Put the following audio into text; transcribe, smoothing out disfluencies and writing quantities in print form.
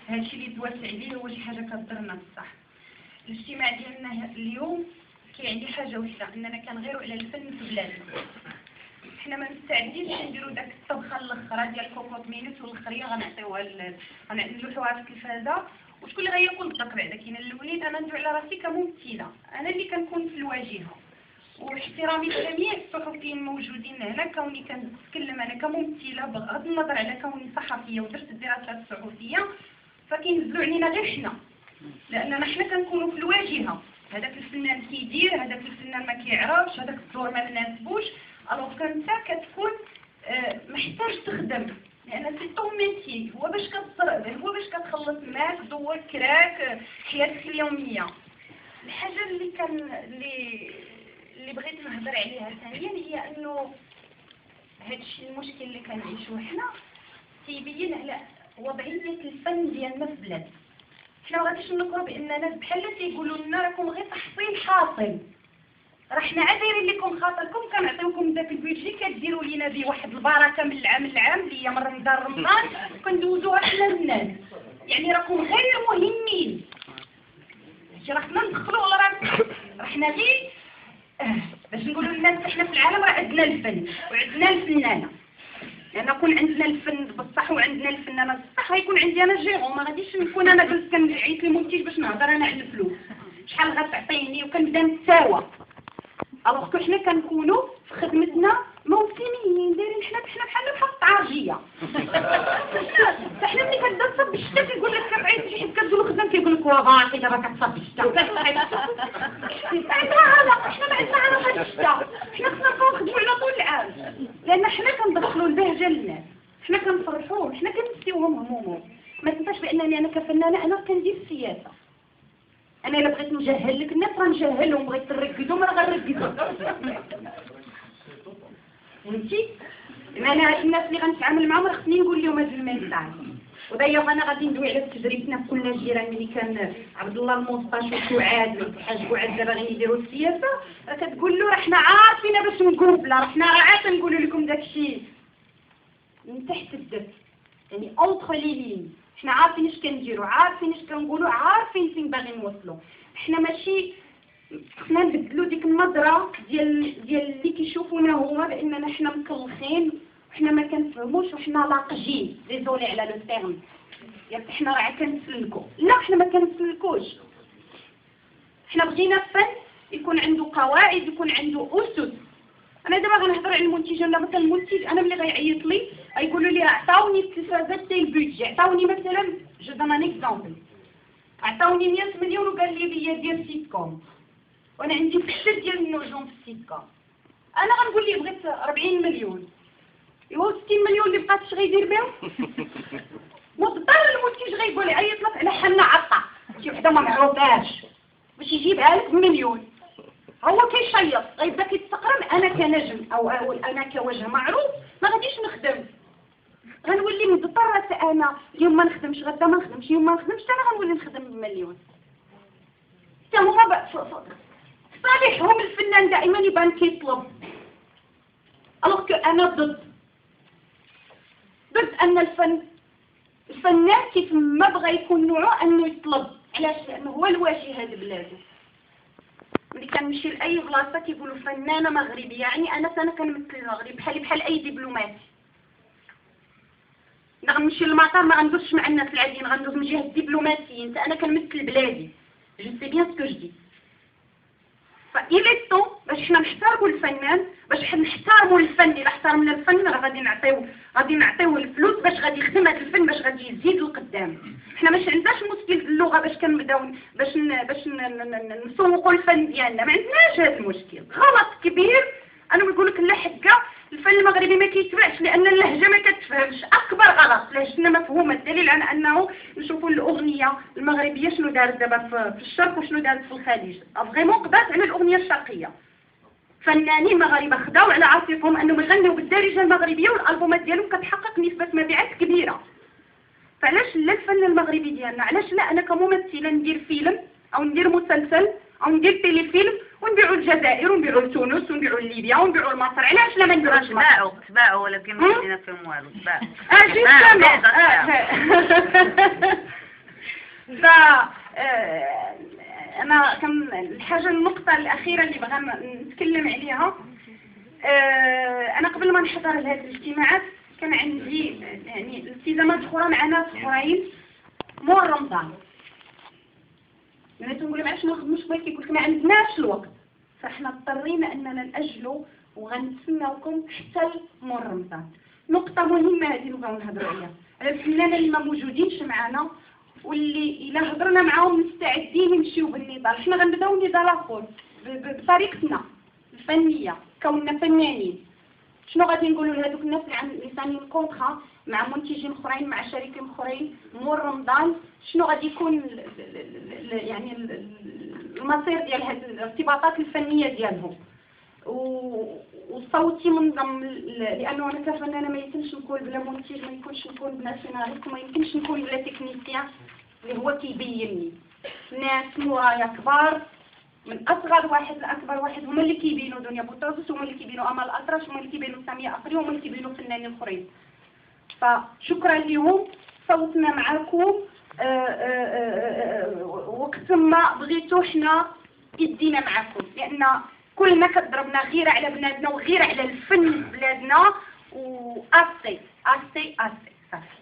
هادشي اللي توسع عليه هو شي حاجه كضرنا بصح. الاجتماع ديالنا اليوم كيعني حاجه وحده، اننا كنغيروا على الفن في بلادنا. حنا ما مستعدينش نديروا داك الطبخه الاخرى ديال كوكوط مينوت والاخرين غنعطيوها غنلوحوها في التلفازه وشكون اللي غياكل الدق بعدا. كاين الوليد انا ندوي على راسي كممثله، انا اللي كنكون في الواجهه، واحترامي لجميع الصحفيين الموجودين هنا كوني كنتكلم انا كممثله بغض النظر على كوني صحفيه ودرت الدراسات الصحفيه، فكينزلوا علينا غير حنا لاننا حنا كنكونوا في الواجهه. هذاك الفنان كيدير، هذاك الفنان ما كيعرفش، هذاك الدور ما مناسبوش، الوغ كنت كتكون محتاج تخدم، لان سي طون ميتي، هو باش هو باش كتخلص ماك دور كراك حياتك اليوميه. الحاجه اللي بغيت نهضر عليها ثانيا هي انه هادشي المشكل اللي كنعيشوه حنا تيبين على وضعيه الفن ديالنا في بلادنا. حنا ما غاديش نقرب بان ناس بحال تيقولوا لنا راكم غير تحصيل حاصل، راه حنا عاديرين لكم خاطركم كنعطيوكم داك البيدجي كديروا لينا به واحد البركه من العام للعام اللي هي من رمضان لرمضان كندوزوها حنا للناس، يعني راكم غير مهمين. هادشي راه خصنا ندخلوا على راسنا، راه حنا غير باش نقولوا للناس حنا في العالم راه عندنا الفن وعندنا الفنانه، لان يكون عندنا الفن بصح وعندنا الفنانه بصح غيكون عندي انا جيرو، ما غاديش نكون انا جلست كنعيط للمنتج باش نهضر انا على الفلوس شحال غتعطيني وكنبدا نتساوى. الوغ حنا كنكونوا في خدمتنا موسميين دايرين حنا بحال الطعارجيه. حنا ملي كنبدا تصب الشتا كيقول لك كتعيط شي حد كتقول له خدام كيقول لك واه باقي دابا كتصب الشتا حنا ما عندنا علاقه بالشتا، حنا خصنا نخدموا على طول العام لان حنا كندخلوا البهجه للناس، حنا كنفرحوهم، حنا كنسيوهم همومهم. ما تنساش بانني انا كفنانه انا كندير السياسه، انا الا بغيت نجهل لك الناس غنجهلهم، بغيت ترقدهم راه غنرقدهم. فهمتي؟ انا هاد الناس اللي غنتعامل معاهم راه خصني نقول لهم هاد الميساج. ودايوغ انا غادي ندوي على تجربتنا في كل الجيران ملي كان عبد الله الموسطاش وسعاد والحاج بوعاد دابا غادي يديروا السياسه، راه كتقول له راه حنا عارفين باش نقول راه حنا عاد نقولوا لكم داكشي من تحت الدف، يعني اونتر لي لين، حنا عارفين اش كنديروا، عارفين اش كنقولوا، عارفين فين باغي نوصلوا. حنا ماشي حنا نبدلوا ديك النظره ديال اللي كيشوفونا هما باننا حنا مكلخين وحنا ما كنفهموش وحنا لاقجين، ديزولي على لو تيرم، ياك حنا راه كنسلكوا. لا حنا ما كنسلكوش، حنا بغينا الفن يكون عنده قواعد، يكون عنده اسس. انا دابا غنهضر على المنتج، انا مثلا المنتج انا ملي غيعيط لي غيقولوا لي عطاوني التلفازات ديال البيدجي، عطاوني مثلا جو دون ان اكزامبل، عطاوني 100 مليون وقال لي دير سيت كوم، وانا عندي كثر ديال النجوم في السيت كوم، انا غنقول ليه بغيت 40 مليون، ايوا 60 مليون اللي بقات اش غيدير بهم؟ مضطر المنتج غيقول لي عيط لك على حنا عطا شي وحده ما معروفاش باش يجيبها لك بمليون، هو كيشيط غيبدا كيتسقرم. انا كنجم او انا كوجه معروف ما غاديش نخدم، غنولي مضطره انا اليوم ما نخدمش غدا ما نخدمش، اليوم ما نخدمش انا غنولي نخدم بمليون. حتى هما صالحهم الفنان دائما يبان كيطلب، الوغ انا ضد ان الفنان كيف ما بغى يكون نوعه انه يطلب. علاش؟ لانه هو الواجهه لبلادو. ملي كنمشي لاي بلاصه كيقولوا فنانه مغربيه، يعني انا كنمثل المغرب بحال اي دبلوماسي. غنمشي للمطار ما غندوزش مع الناس العاديين، غندوز من جهه الدبلوماسيين، انا كنمثل بلادي، جو سي بيان سكو جدي. فإلى طون باش حنا نحترموا الفنان، باش نحترموا الفن. الا احترمنا الفن راه غادي نعطيوه الفلوس باش غادي يخدم هذا الفن، باش غادي يزيد لقدام. حنا ماشي عندناش مشكل اللغه باش كنبداو باش نسوقوا الفن ديالنا، ما عندناش هذا المشكل. غلط كبير انا نقول لك لا حكا الفن المغربي ما كيتباعش لان اللهجه ما كتفهمش، اكبر غلط. لهجتنا مفهومه، الدليل على انه نشوفوا الاغنيه المغربيه شنو دارت دابا في الشرق وشنو دارت في الخليج، فريمون قضات على الاغنيه الشرقيه. فنانين مغاربه خداو على عاتقهم انهم يغنيو بالدارجه المغربيه والالبومات ديالهم كتحقق نسبه مبيعات كبيره. فعلاش لا الفن المغربي ديالنا؟ علاش لا انا كممثله ندير فيلم او ندير مسلسل او ندير تيليفيلم ونبيعوا الجزائر ونبيعوا تونس ونبيعوا ليبيا ونبيعوا مصر؟ علاش لا ما نديروش؟ تباعوا ولكن ما عندنا فيهم والو. تباعوا الحاجة النقطة الأخيرة اللي بغا نتكلم عليها، أنا قبل ما نحضر لهذه الاجتماعات كان عندي يعني التزامات أخرى مع ناس أخرين مور رمضان. أنا تنقول علاش ما نخدموش بغيت كيقول لك ما عندناش الوقت، فاحنا اضطرينا أننا نأجلوا وغنتسناوكم حتى مور رمضان. نقطة مهمة هذه نبغاو نهضروا عليها، على الفنانين اللي ما موجودينش معنا واللي إلا هضرنا معاهم مستعدين يمشيو بالنضال. حنا غنبداو نضال آخر بطريقتنا الفنية كوننا فنانين. شنو غادي نقولوا لهذوك الناس اللي سانين كونطرا مع منتجين اخرين مع شركات اخرين مور رمضان؟ شنو غادي يكون يعني المصير ديال هذه الارتباطات الفنيه ديالهم؟ وصوتي منظم، لانه انا كفنانه ما يمكنش نكون بلا منتج، ما يمكنش نكون بلا سيناريست، وما يمكنش نكون بلا تكنيسيان اللي هو كيبينني. ناس مورايا كبار من اصغر واحد لاكبر واحد، هما اللي كيبينوا دنيا بوطرس، هما اللي كيبينوا امال الاطرش، هما اللي كيبينوا ساميه اقري، هما اللي كيبينوا فنانين اخرين. فشكرا لهم، صوتنا معكم، وقت ما بغيتوا حنا يدينا معكم، لان كلنا كضربنا غير على بلادنا وغير على الفن بلادنا، و اسي اسي اسي صافي.